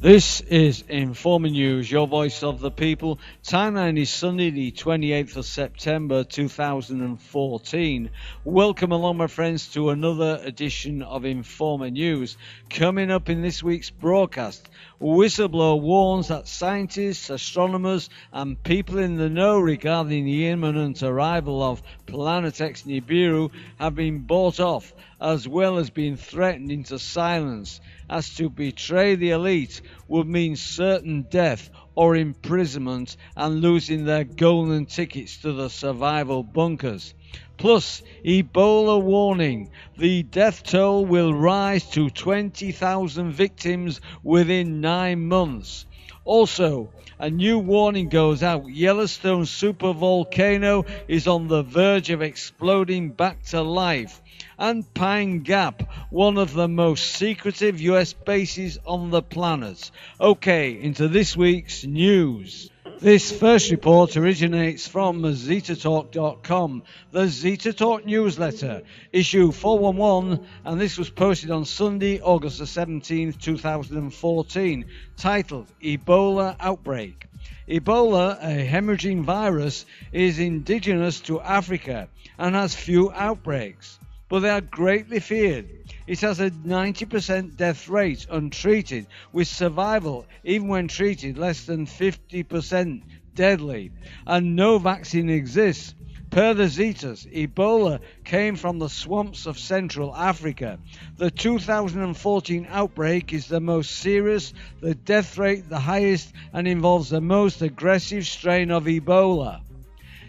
This is Informer News, your voice of the people. Timeline is Sunday the 28th of September 2014. Welcome along my friends to another edition of Informer News. Coming up in this week's broadcast, whistleblower warns that scientists, astronomers and people in the know regarding the imminent arrival of Planet X Nibiru have been bought off, as well as being threatened into silence, as to betray the elite would mean certain death or imprisonment and losing their golden tickets to the survival bunkers. Plus, Ebola warning, the death toll will rise to 20,000 victims within 9 months. Also, a new warning goes out. Yellowstone supervolcano is on the verge of exploding back to life. And Pine Gap, one of the most secretive US bases on the planet. Okay, into this week's news. This first report originates from ZetaTalk.com, the ZetaTalk newsletter, issue 411, and this was posted on Sunday, August the 17th, 2014, titled Ebola Outbreak. Ebola, a hemorrhaging virus, is indigenous to Africa and has few outbreaks, but they are greatly feared. It has a 90% death rate untreated, with survival, even when treated, less than 50% deadly, and no vaccine exists. Per the Zetas, Ebola came from the swamps of Central Africa. The 2014 outbreak is the most serious, the death rate the highest, and involves the most aggressive strain of Ebola.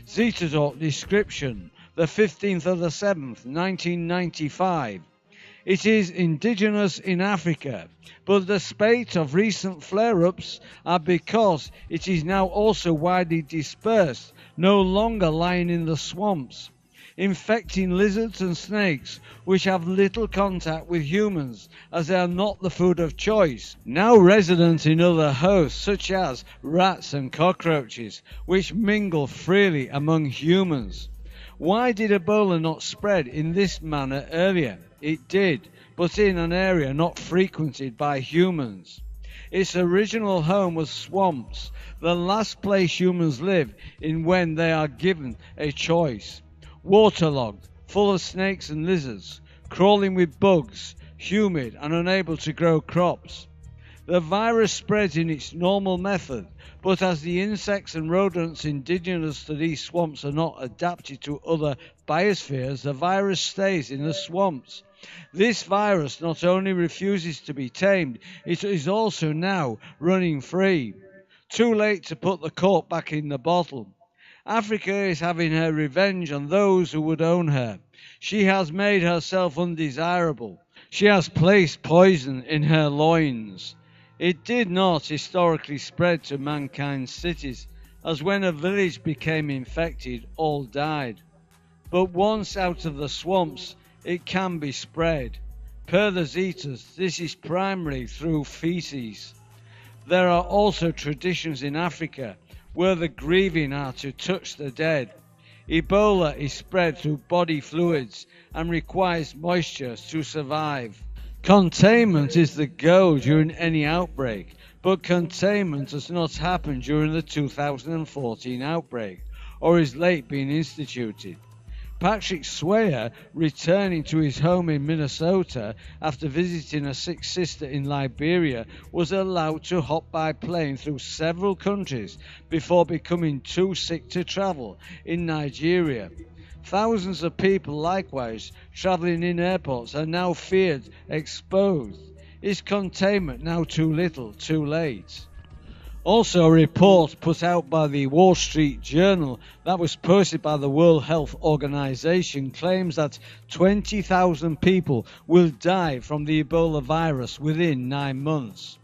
ZetaTalk description, the 15th of the 7th, 1995. It is indigenous in Africa, but the spate of recent flare-ups are because it is now also widely dispersed, no longer lying in the swamps, infecting lizards and snakes, which have little contact with humans, as they are not the food of choice, now resident in other hosts, such as rats and cockroaches, which mingle freely among humans. Why did Ebola not spread in this manner earlier? It did, but in an area not frequented by humans. Its original home was swamps, the last place humans live in when they are given a choice. Waterlogged, full of snakes and lizards, crawling with bugs, humid and unable to grow crops. The virus spreads in its normal method, but as the insects and rodents indigenous to these swamps are not adapted to other biospheres, the virus stays in the swamps. This virus not only refuses to be tamed, it is also now running free. Too late to put the cork back in the bottle. Africa is having her revenge on those who would own her. She has made herself undesirable. She has placed poison in her loins. It did not historically spread to mankind's cities, as when a village became infected, all died. But once out of the swamps, it can be spread. Per the Zetas, this is primarily through feces. There are also traditions in Africa where the grieving are to touch the dead. Ebola is spread through body fluids and requires moisture to survive. Containment is the goal during any outbreak, but containment has not happened during the 2014 outbreak, or is late being instituted. Patrick Swayze, returning to his home in Minnesota after visiting a sick sister in Liberia, was allowed to hop by plane through several countries before becoming too sick to travel in Nigeria. Thousands of people likewise travelling in airports are now feared exposed. Is containment now too little, too late? Also, a report put out by the Wall Street Journal that was posted by the World Health Organization claims that 20,000 people will die from the Ebola virus within 9 months.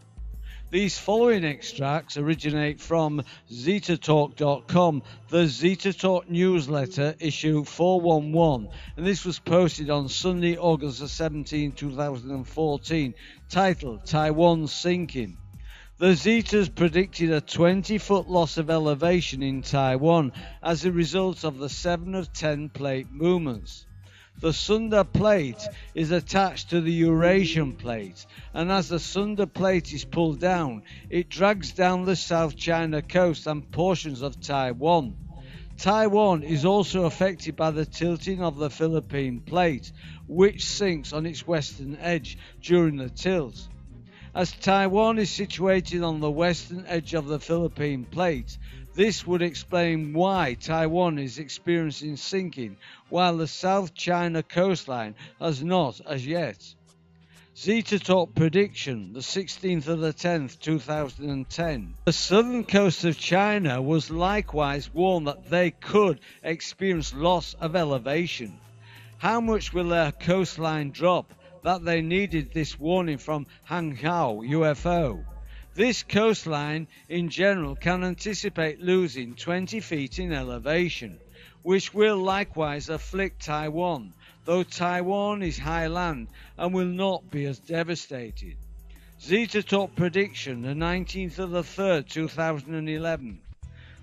These following extracts originate from ZetaTalk.com, the ZetaTalk newsletter, issue 411, and this was posted on Sunday, August 17, 2014, titled Taiwan Sinking. The Zetas predicted a 20-foot loss of elevation in Taiwan as a result of the 7 of 10 plate movements. The Sunda plate is attached to the Eurasian plate, and as the Sunda plate is pulled down, it drags down the South China coast and portions of Taiwan. Taiwan is also affected by the tilting of the Philippine plate, which sinks on its western edge during the tilt. As Taiwan is situated on the western edge of the Philippine plate, this would explain why Taiwan is experiencing sinking, while the South China coastline has not as yet. Zeta Talk prediction, the 16th of the 10th, 2010. The southern coast of China was likewise warned that they could experience loss of elevation. How much will their coastline drop that they needed this warning from Hanghao UFO? This coastline in general can anticipate losing 20 feet in elevation, which will likewise afflict Taiwan, though Taiwan is high land and will not be as devastated. Zeta Talk prediction, the 19th of the 3rd, 2011.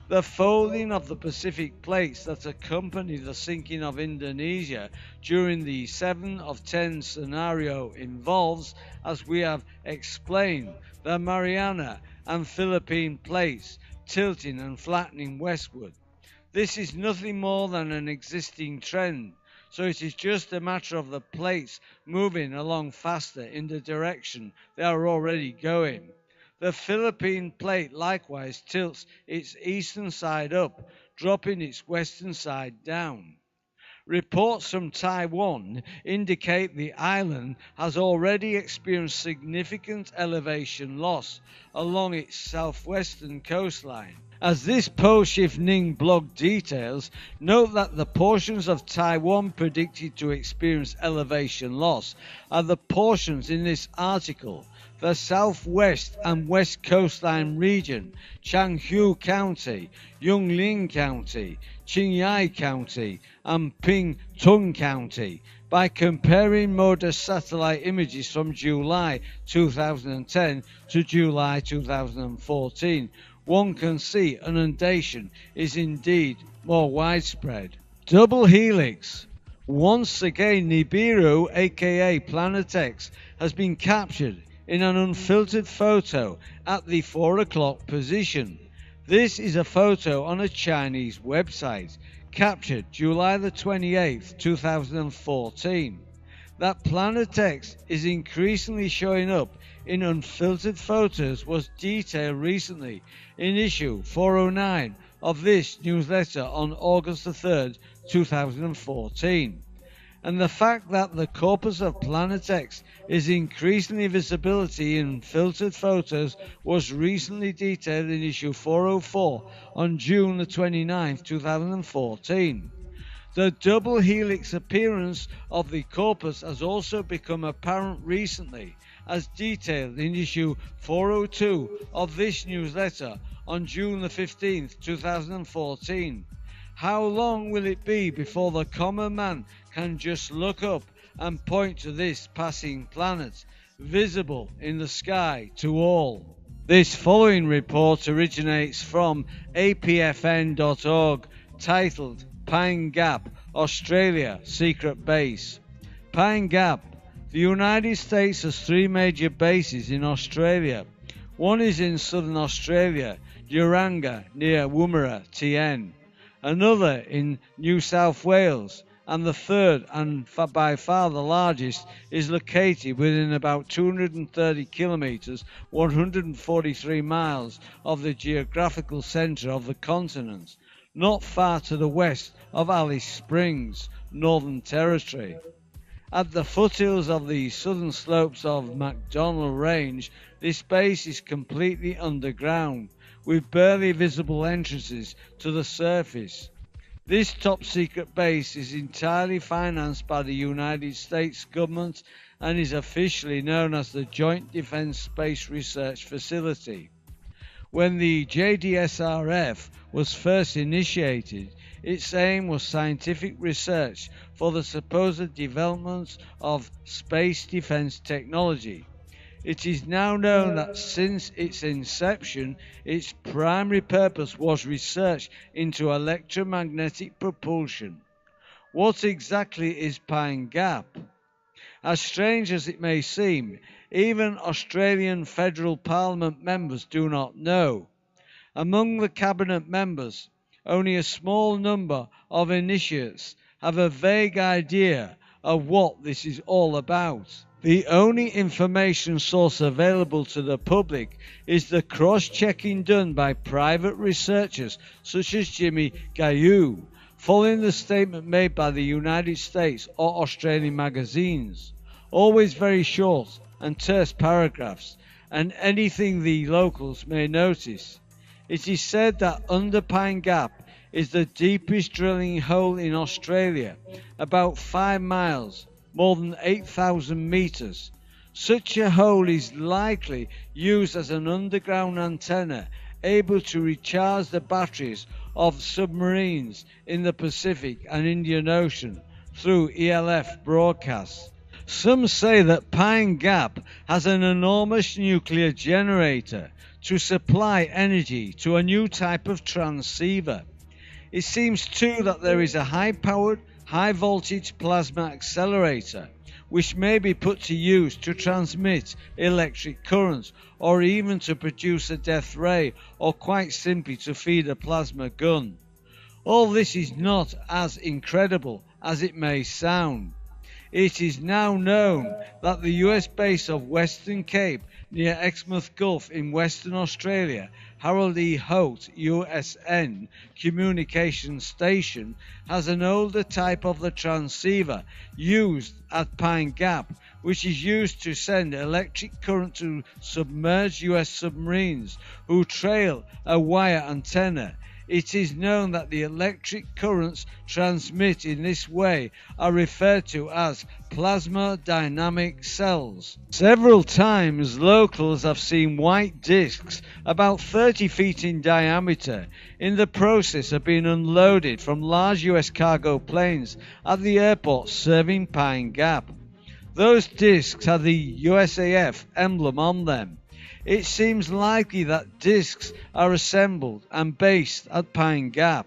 The folding of the Pacific plates that accompany the sinking of Indonesia during the 7 of 10 scenario involves, as we have explained, the Mariana and Philippine plates tilting and flattening westward. This is nothing more than an existing trend, so it is just a matter of the plates moving along faster in the direction they are already going. The Philippine plate likewise tilts its eastern side up, dropping its western side down. Reports from Taiwan indicate the island has already experienced significant elevation loss along its southwestern coastline. As this Po Shif Ning blog details, note that the portions of Taiwan predicted to experience elevation loss are the portions in this article: the southwest and west coastline region, Changhu County, Yunlin County, Qinghai County, and Pingtung County. By comparing modest satellite images from July 2010 to July 2014, one can see inundation is indeed more widespread. Double helix. Once again, Nibiru, aka Planet X, has been captured in an unfiltered photo at the 4 o'clock position. This is a photo on a Chinese website, captured July the 28th, 2014. That Planet X is increasingly showing up in unfiltered photos was detailed recently in issue 409 of this newsletter on August the 3rd, 2014. And the fact that the corpus of Planet X is increasingly visibility in filtered photos was recently detailed in issue 404 on June the 29th, 2014. The double helix appearance of the corpus has also become apparent recently, as detailed in issue 402 of this newsletter on June the 15th, 2014. How long will it be before the common man can just look up and point to this passing planet, visible in the sky to all? This following report originates from apfn.org, titled Pine Gap, Australia Secret Base. Pine Gap. The United States has 3 major bases in Australia. One is in southern Australia, Uranga, near Woomera, TN. Another in New South Wales, and the third, and by far the largest, is located within about 230 kilometres, 143 miles of the geographical centre of the continent, not far to the west of Alice Springs, Northern Territory. At the foothills of the southern slopes of MacDonnell Range, this base is completely underground, with barely visible entrances to the surface. This top-secret base is entirely financed by the United States government and is officially known as the Joint Defense Space Research Facility. When the JDSRF was first initiated, its aim was scientific research for the supposed development of space defense technology. It is now known that since its inception, its primary purpose was research into electromagnetic propulsion. What exactly is Pine Gap? As strange as it may seem, even Australian Federal Parliament members do not know. Among the cabinet members, only a small number of initiates have a vague idea of what this is all about. The only information source available to the public is the cross-checking done by private researchers such as Jimmy Gagged, following the statement made by the United States or Australian magazines. Always very short and terse paragraphs, and anything the locals may notice. It is said that under Pine Gap is the deepest drilling hole in Australia, about 5 miles, more than 8,000 meters. Such a hole is likely used as an underground antenna able to recharge the batteries of submarines in the Pacific and Indian Ocean through ELF broadcasts. Some say that Pine Gap has an enormous nuclear generator to supply energy to a new type of transceiver. It seems too that there is a high-powered, high-voltage plasma accelerator which may be put to use to transmit electric currents or even to produce a death ray or quite simply to feed a plasma gun. All this is not as incredible as it may sound. It is now known that the US base of Western Cape near Exmouth Gulf in Western Australia, Harold E. Holt USN Communications Station, has an older type of the transceiver used at Pine Gap, which is used to send electric current to submerged US submarines who trail a wire antenna. It is known that the electric currents transmit in this way are referred to as plasma dynamic cells. Several times locals have seen white discs about 30 feet in diameter in the process of being unloaded from large US cargo planes at the airport serving Pine Gap. Those discs have the USAF emblem on them. It seems likely that discs are assembled and based at Pine Gap.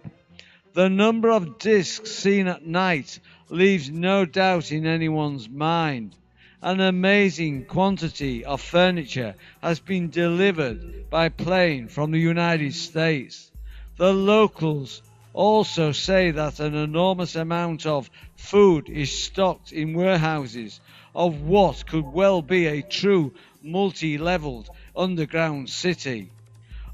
The number of discs seen at night leaves no doubt in anyone's mind. An amazing quantity of furniture has been delivered by plane from the United States. The locals also say that an enormous amount of food is stocked in warehouses of what could well be a true multi-leveled underground city.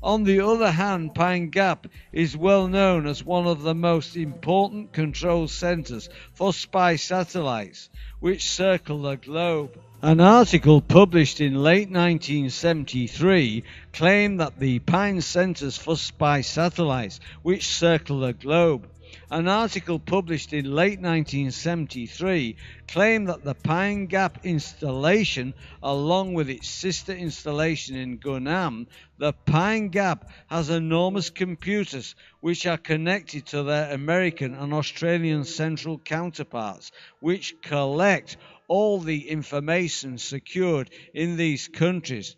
On the other hand, Pine Gap is well known as one of the most important control centers for spy satellites which circle the globe. An article published in late 1973 claimed that the Pine Centers for Spy Satellites which circle the globe. An article published in late 1973 claimed that the Pine Gap installation, along with its sister installation in Guam, the Pine Gap has enormous computers which are connected to their American and Australian central counterparts, which collect all the information secured in these countries,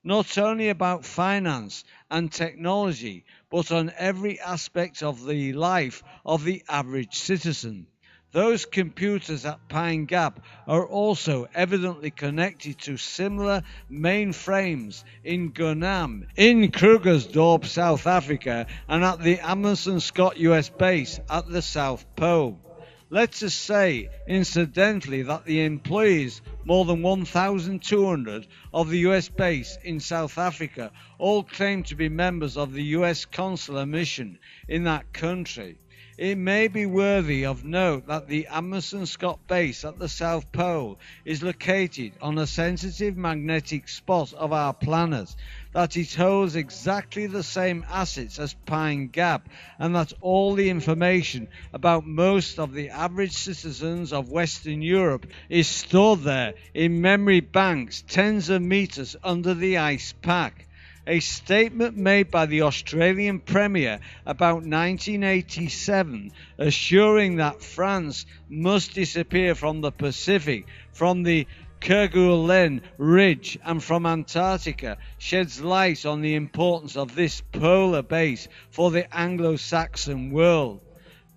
not only about finance and technology, but on every aspect of the life of the average citizen. Those computers at Pine Gap are also evidently connected to similar mainframes in Guam, in Krugersdorp, South Africa, and at the Amundsen Scott US base at the South Pole. Let's just say, incidentally, that the employees, more than 1,200 of the US base in South Africa, all claim to be members of the US consular mission in that country. It may be worthy of note that the Amundsen Scott base at the South Pole is located on a sensitive magnetic spot of our planet, that it holds exactly the same assets as Pine Gap, and that all the information about most of the average citizens of Western Europe is stored there in memory banks tens of meters under the ice pack. A statement made by the Australian Premier about 1987, assuring that France must disappear from the Pacific, from the Kerguelen Ridge and from Antarctica, sheds light on the importance of this polar base for the Anglo-Saxon world.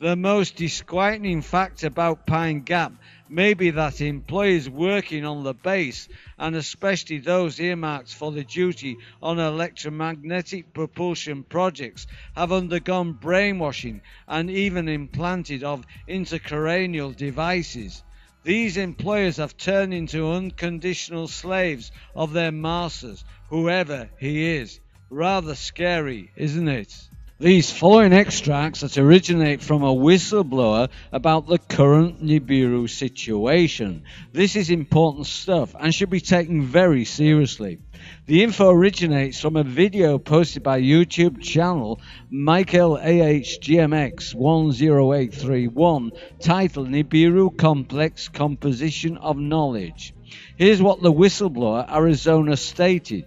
The most disquieting fact about Pine Gap may be that employees working on the base, and especially those earmarked for the duty on electromagnetic propulsion projects, have undergone brainwashing and even implanted of intracranial devices. These employers have turned into unconditional slaves of their masters, whoever he is. Rather scary, isn't it? These following extracts that originate from a whistleblower about the current Nibiru situation. This is important stuff and should be taken very seriously. The info originates from a video posted by YouTube channel Michael AHGMX 10831 titled Nibiru Complex Composition of Knowledge. Here's what the whistleblower Arizona stated.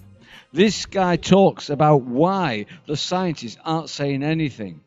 This guy talks about why the scientists aren't saying anything.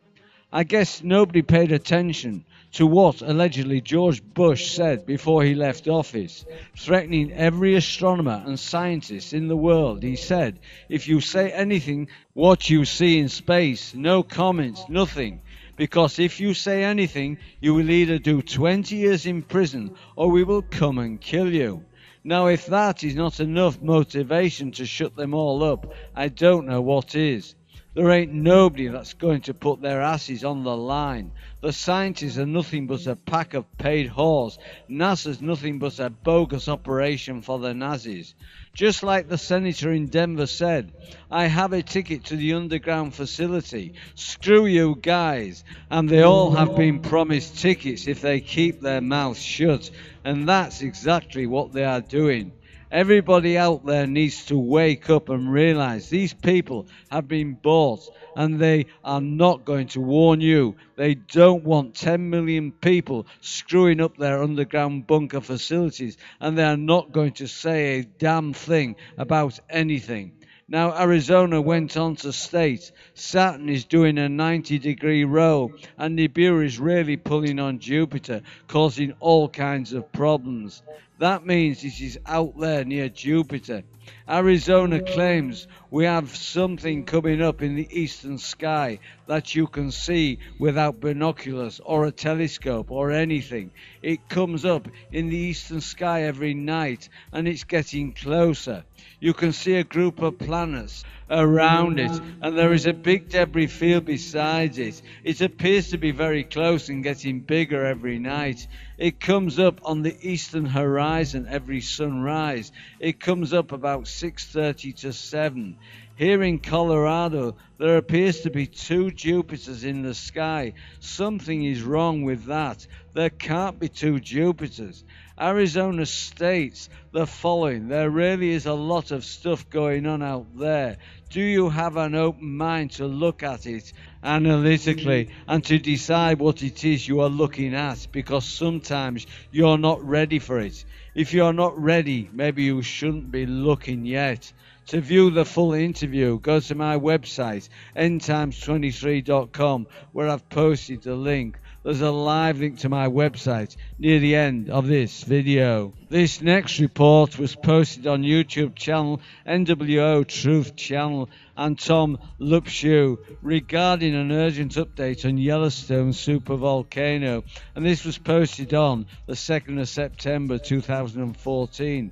I guess nobody paid attention to what allegedly George Bush said before he left office, threatening every astronomer and scientist in the world. He said, if you say anything what you see in space, no comments, nothing. Because if you say anything, you will either do 20 years in prison or we will come and kill you. Now, if that is not enough motivation to shut them all up, I don't know what is. There ain't nobody that's going to put their asses on the line. The scientists are nothing but a pack of paid whores. NASA's nothing but a bogus operation for the Nazis. Just like the senator in Denver said, I have a ticket to the underground facility. Screw you guys. And they all have been promised tickets if they keep their mouths shut. And that's exactly what they are doing. Everybody out there needs to wake up and realize these people have been bought and they are not going to warn you. They don't want 10 million people screwing up their underground bunker facilities, and they are not going to say a damn thing about anything. Now, Arizona went on to state, Saturn is doing a 90-degree roll and Nibiru is really pulling on Jupiter, causing all kinds of problems. That means it is out there near Jupiter. Arizona claims we have something coming up in the eastern sky that you can see without binoculars or a telescope or anything. It comes up in the eastern sky every night and it's getting closer. You can see a group of planets around it and there is a big debris field beside it. It appears to be very close and getting bigger every night. It comes up on the eastern horizon every sunrise. It comes up about 6:30 to 7. Here in Colorado, there appears to be 2 Jupiters in the sky. Something is wrong with that. There can't be 2 Jupiters. Arizona states the following: there really is a lot of stuff going on out there. Do you have an open mind to look at it analytically and to decide what it is you are looking at? Because sometimes you're not ready for it. If you're not ready, maybe you shouldn't be looking yet. To view the full interview, go to my website, endtimes23.com, where I've posted the link. There's a live link to my website near the end of this video. This next report was posted on YouTube channel NWO Truth Channel and Tom Lupshu regarding an urgent update on Yellowstone supervolcano, and this was posted on the 2nd of September 2014.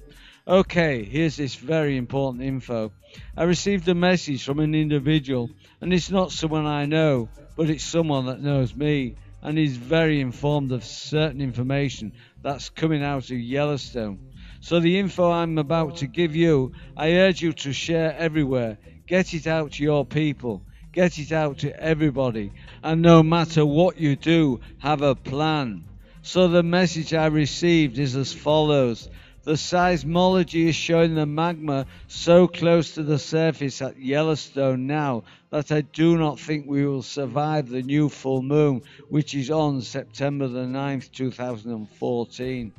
Okay, here's this very important info. I received a message from an individual, and it's not someone I know, but it's someone that knows me and is very informed of certain information that's coming out of Yellowstone. So the info I'm about to give you, I urge you to share everywhere. Get it out to your people. Get it out to everybody. And no matter what you do, have a plan. So the message I received is as follows. The seismology is showing the magma so close to the surface at Yellowstone now that I do not think we will survive the new full moon, which is on September the 9th, 2014.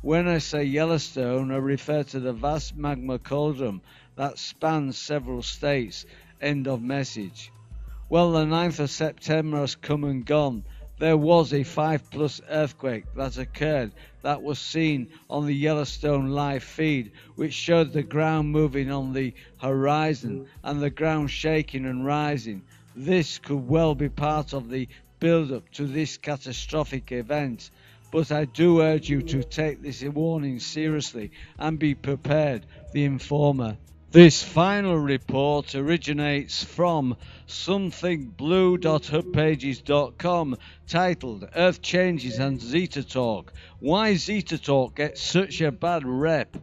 When I say Yellowstone, I refer to the vast magma cauldron that spans several states. End of message. Well, the 9th of September has come and gone. There was a 5+ earthquake that occurred that was seen on the Yellowstone live feed, which showed the ground moving on the horizon and the ground shaking and rising. This could well be part of the build-up to this catastrophic event. But I do urge you to take this warning seriously and be prepared. The Informer. This final report originates from somethingblue.hubpages.com, titled Earth Changes and Zeta Talk. Why Zeta Talk gets such a bad rep.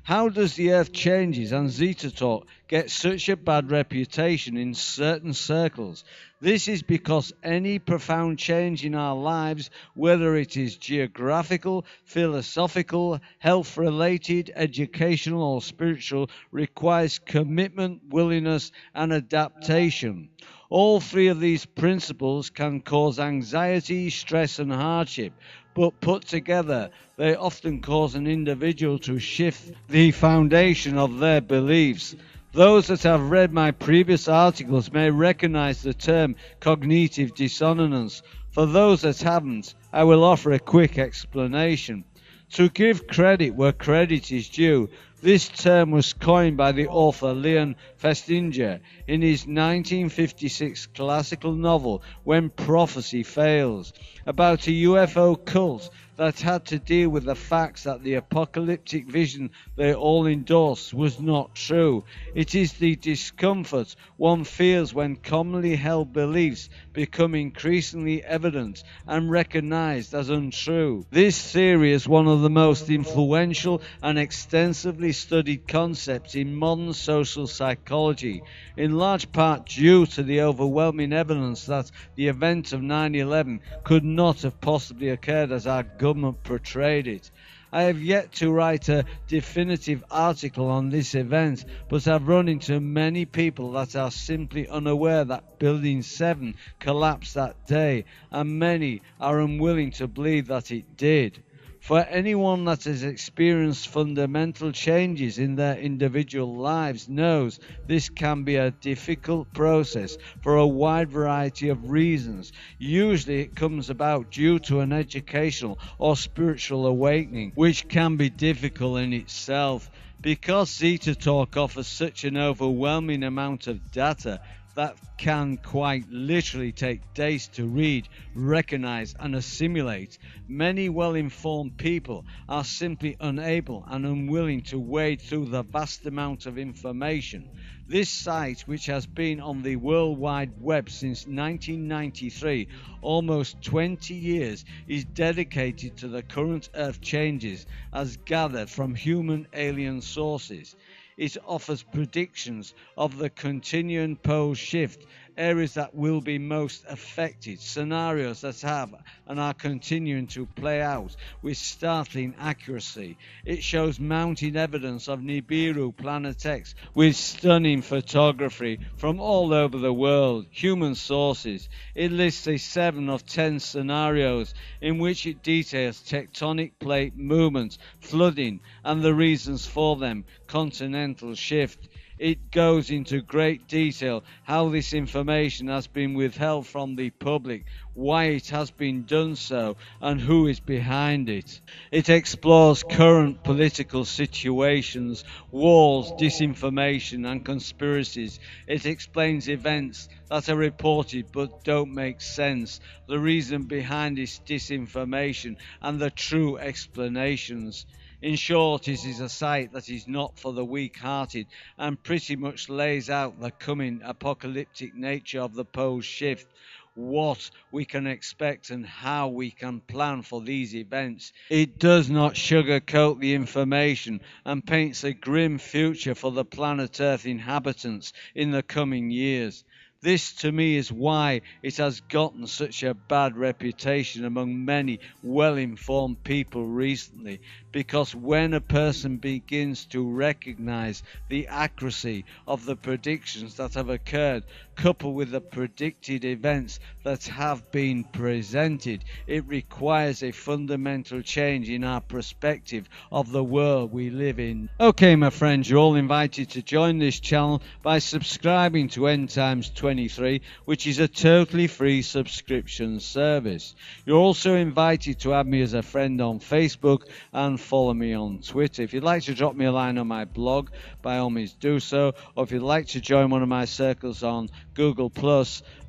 How does the Earth Changes and Zeta Talk get such a bad reputation in certain circles? This is because any profound change in our lives, whether it is geographical, philosophical, health-related, educational or spiritual, requires commitment, willingness and adaptation. All three of these principles can cause anxiety, stress and hardship, but put together, they often cause an individual to shift the foundation of their beliefs. Those that have read my previous articles may recognize the term cognitive dissonance. For those that haven't, I will offer a quick explanation. To give credit where credit is due, this term was coined by the author Leon Festinger in his 1956 classical novel When Prophecy Fails, about a UFO cult that had to deal with the facts that the apocalyptic vision they all endorsed was not true. It is the discomfort one feels when commonly held beliefs become increasingly evident and recognized as untrue. This theory is one of the most influential and extensively studied concepts in modern social psychology, in large part due to the overwhelming evidence that the event of 9/11 could not have possibly occurred as our government portrayed it. I have yet to write a definitive article on this event, but I've run into many people that are simply unaware that Building 7 collapsed that day, and many are unwilling to believe that it did. For anyone that has experienced fundamental changes in their individual lives knows this can be a difficult process for a wide variety of reasons. Usually it comes about due to an educational or spiritual awakening, which can be difficult in itself. Because Zeta Talk offers such an overwhelming amount of data that can quite literally take days to read, recognize and assimilate, many well-informed people are simply unable and unwilling to wade through the vast amount of information. This site, which has been on the World Wide Web since 1993, almost 20 years, is dedicated to the current Earth changes as gathered from human alien sources. It offers predictions of the continuing pole shift, areas that will be most affected, scenarios that have and are continuing to play out with startling accuracy. It shows mounting evidence of Nibiru Planet X with stunning photography from all over the world, human sources. It lists a 7 of 10 scenarios in which it details tectonic plate movements, flooding and the reasons for them, continental shift. It goes into great detail how this information has been withheld from the public, why it has been done so, and who is behind it. It explores current political situations, wars, disinformation, and conspiracies. It explains events that are reported but don't make sense, the reason behind this disinformation, and the true explanations. In short, it is a site that is not for the weak-hearted and pretty much lays out the coming apocalyptic nature of the pole shift, what we can expect and how we can plan for these events. It does not sugarcoat the information and paints a grim future for the planet Earth inhabitants in the coming years. This to me is why it has gotten such a bad reputation among many well-informed people recently, because when a person begins to recognize the accuracy of the predictions that have occurred, coupled with the predicted events that have been presented, it requires a fundamental change in our perspective of the world we live in. Okay, my friends, you're all invited to join this channel by subscribing to End Times 20 23, which is a totally free subscription service. You're also invited to add me as a friend on Facebook and follow me on Twitter. If you'd like to drop me a line on my blog, by all means do so, or if you'd like to join one of my circles on Google+,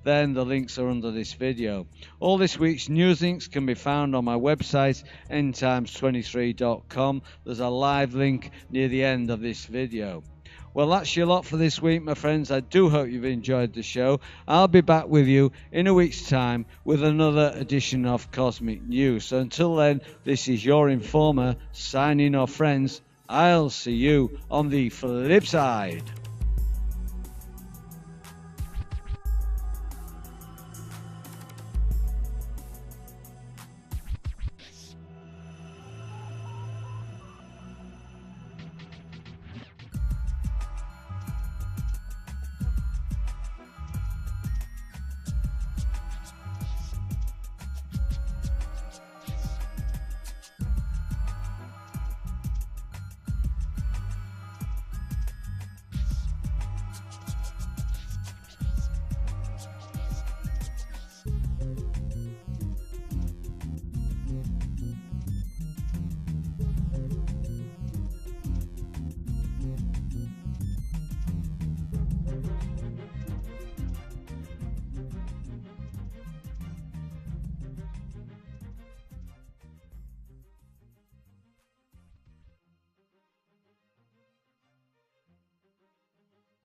then the links are under this video. All this week's news links can be found on my website, endtimes23.com. There's a live link near the end of this video. Well, that's your lot for this week, my friends. I do hope you've enjoyed the show. I'll be back with you in a week's time with another edition of Cosmic News. So until then, this is your informer signing off, friends. I'll see you on the flip side.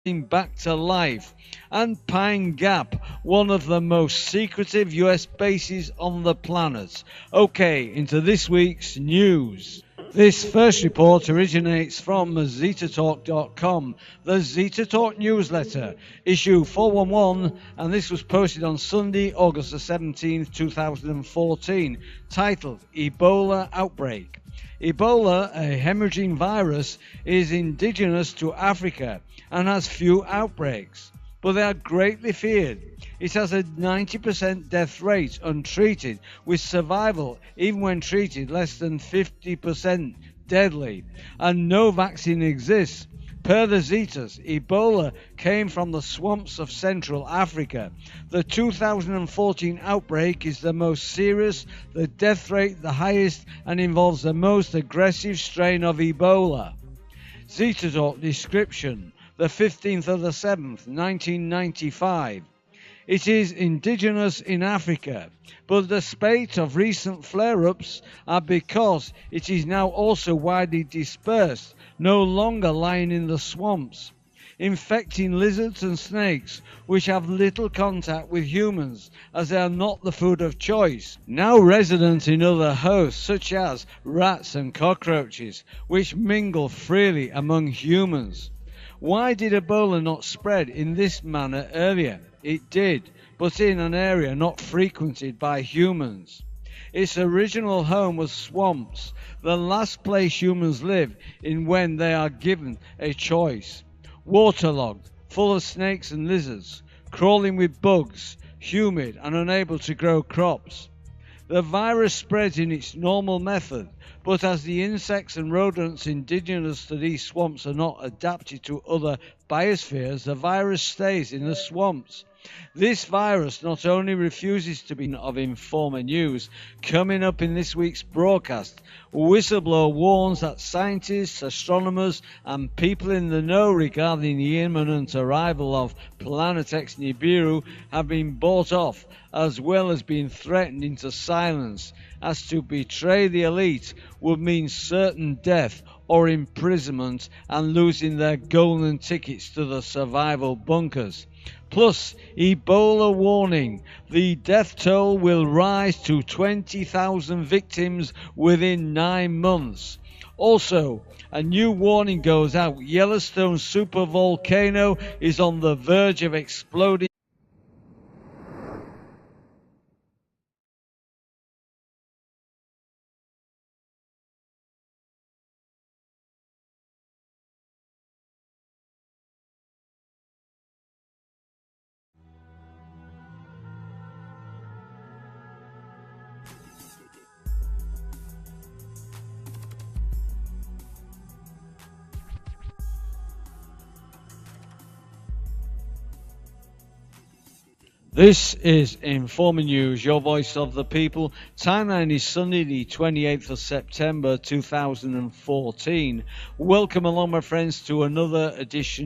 Back to life, and Pine Gap, one of the most secretive US bases on the planet. Okay, into this week's news. This first report originates from ZetaTalk.com, the Zeta Talk newsletter, issue 411, and this was posted on Sunday, August the 17th, 2014, titled Ebola Outbreak. Ebola, a hemorrhaging virus, is indigenous to Africa and has few outbreaks, but they are greatly feared. It has a 90% death rate untreated, with survival, even when treated, less than 50% deadly, and no vaccine exists. Per the Zetas, Ebola came from the swamps of Central Africa. The 2014 outbreak is the most serious, the death rate the highest, and involves the most aggressive strain of Ebola. ZetaTalk description, the 15th of the 7th, 1995. It is indigenous in Africa, but the spate of recent flare-ups are because it is now also widely dispersed, no longer lying in the swamps, infecting lizards and snakes, which have little contact with humans, as they are not the food of choice, now resident in other hosts, such as rats and cockroaches, which mingle freely among humans. Why did Ebola not spread in this manner earlier? It did, but in an area not frequented by humans. Its original home was swamps, the last place humans live in when they are given a choice. Waterlogged, full of snakes and lizards, crawling with bugs, humid and unable to grow crops. The virus spreads in its normal method, but as the insects and rodents indigenous to these swamps are not adapted to other biospheres, the virus stays in the swamps. This virus not only refuses to be of informer news. Coming up in this week's broadcast, whistleblower warns that scientists, astronomers and people in the know regarding the imminent arrival of Planet X Nibiru have been bought off, as well as being threatened into silence, as to betray the elite would mean certain death or imprisonment and losing their golden tickets to the survival bunkers. Plus, Ebola warning, the death toll will rise to 20,000 victims within 9 months. Also, a new warning goes out. Yellowstone supervolcano is on the verge of exploding. This is Informer News, your voice of the people. Timeline is Sunday, the 28th of September 2014. Welcome along, my friends, to another edition